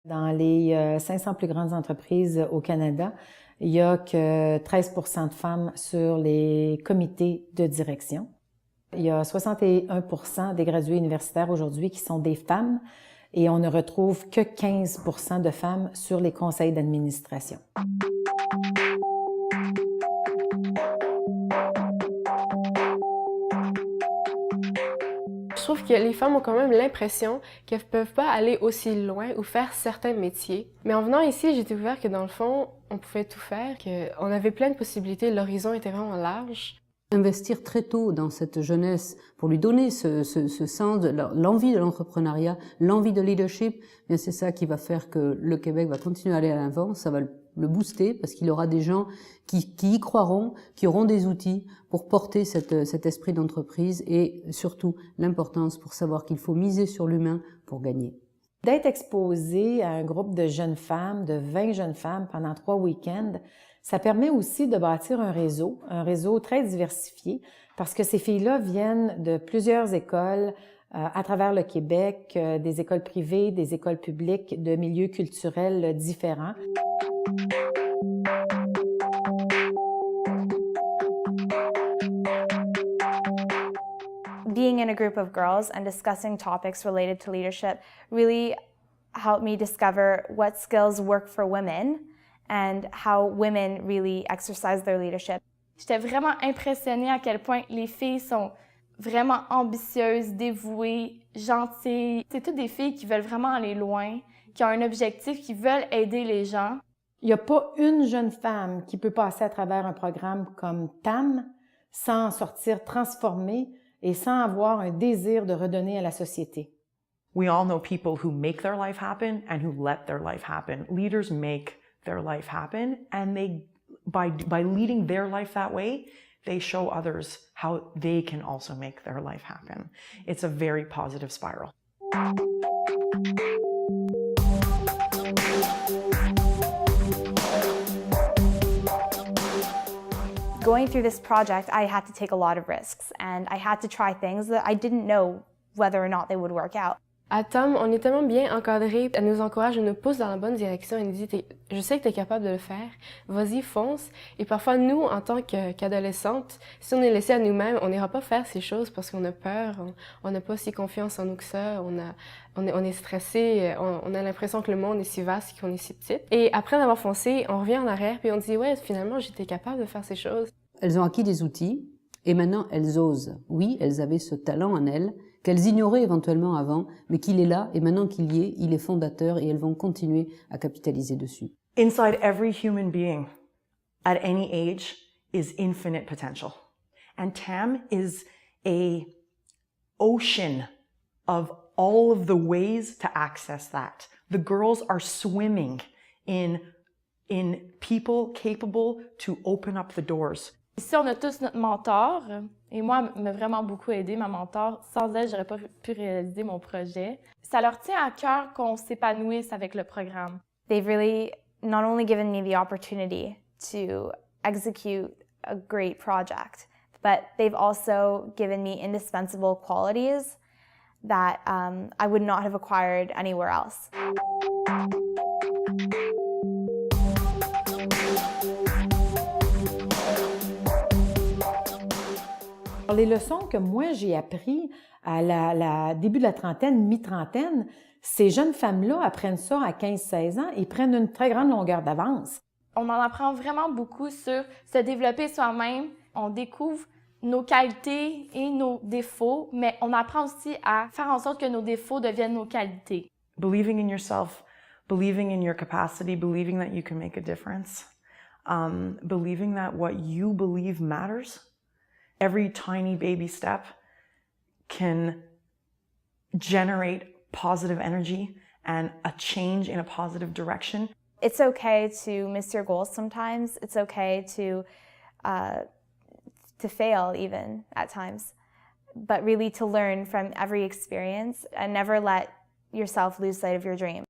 Dans les 500 plus grandes entreprises au Canada, il n'y a que 13% de femmes sur les comités de direction. Il y a 61% des gradués universitaires aujourd'hui qui sont des femmes et on ne retrouve que 15% de femmes sur les conseils d'administration. Je trouve que les femmes ont quand même l'impression qu'elles ne peuvent pas aller aussi loin ou faire certains métiers. Mais en venant ici, j'ai découvert que dans le fond, on pouvait tout faire, qu'on avait plein de possibilités, l'horizon était vraiment large. Investir très tôt dans cette jeunesse pour lui donner ce sens, l'envie de l'entrepreneuriat, l'envie de leadership, bien c'est ça qui va faire que le Québec va continuer à aller à l'avant, ça va le booster parce qu'il aura des gens qui y croiront, qui auront des outils pour porter cet esprit d'entreprise et surtout l'importance pour savoir qu'il faut miser sur l'humain pour gagner. D'être exposé à un groupe de jeunes femmes, de 20 jeunes femmes pendant 3 week-ends, ça permet aussi de bâtir un réseau très diversifié, parce que ces filles-là viennent de plusieurs écoles à travers le Québec, des écoles privées, des écoles publiques, de milieux culturels différents. Being in a group of girls and discussing topics related to leadership really helped me discover what skills work for women and how women really exercise their leadership. J'étais vraiment impressionnée à quel point les filles sont vraiment ambitieuses, dévouées, gentilles. C'est toutes des filles qui veulent vraiment aller loin, qui ont un objectif, qui veulent aider les gens. Il n'y a pas une jeune femme qui peut passer à travers un programme comme TAM sans sortir transformée et sans avoir un désir de redonner à la société. We all know people who make their life happen and who let their life happen. Leaders make their life happen, and by leading their life that way, they show others how they can also make their life happen. It's a very positive spiral. Going through this project, I had to take a lot of risks and I had to try things that I didn't know whether or not they would work out. À TAM, on est tellement bien encadrés, elle nous encourage, elle nous pousse dans la bonne direction, elle nous dit « Je sais que tu es capable de le faire, vas-y, fonce ». Et parfois, nous, en tant qu'adolescentes, si on est laissé à nous-mêmes, on n'ira pas faire ces choses parce qu'on a peur, on n'a pas si confiance en nous que ça, on est stressé, on a l'impression que le monde est si vaste et qu'on est si petite. Et après en avoir foncé, on revient en arrière puis on dit « Ouais, finalement, j'étais capable de faire ces choses ». Elles ont acquis des outils et maintenant elles osent. Oui, elles avaient ce talent en elles, qu'elles ignoraient éventuellement avant, mais qu'il est là, et maintenant qu'il y est, il est fondateur, et elles vont continuer à capitaliser dessus. Inside every human being, at any age, is infinite potential. And TAM is an ocean of all of the ways to access that. The girls are swimming in people capable to open up the doors. Ici, on a tous notre mentor, et moi, elle m'a vraiment beaucoup aidé, ma mentor. Sans elle, j'aurais pas pu réaliser mon projet. Ça leur tient à cœur qu'on s'épanouisse avec le programme. They've really not only given me the opportunity to execute a great project, but they've also given me indispensable qualities that I would not have acquired anywhere else. Les leçons que moi j'ai apprises à la début de la trentaine, mi-trentaine, ces jeunes femmes-là apprennent ça à 15-16 ans et prennent une très grande longueur d'avance. On en apprend vraiment beaucoup sur se développer soi-même. On découvre nos qualités et nos défauts, mais on apprend aussi à faire en sorte que nos défauts deviennent nos qualités. Believing in yourself, believing in your capacity, believing that you can make a difference, believing that what you believe matters. Every tiny baby step can generate positive energy and a change in a positive direction. It's okay to miss your goals sometimes. It's okay to fail even at times, but really to learn from every experience and never let yourself lose sight of your dream.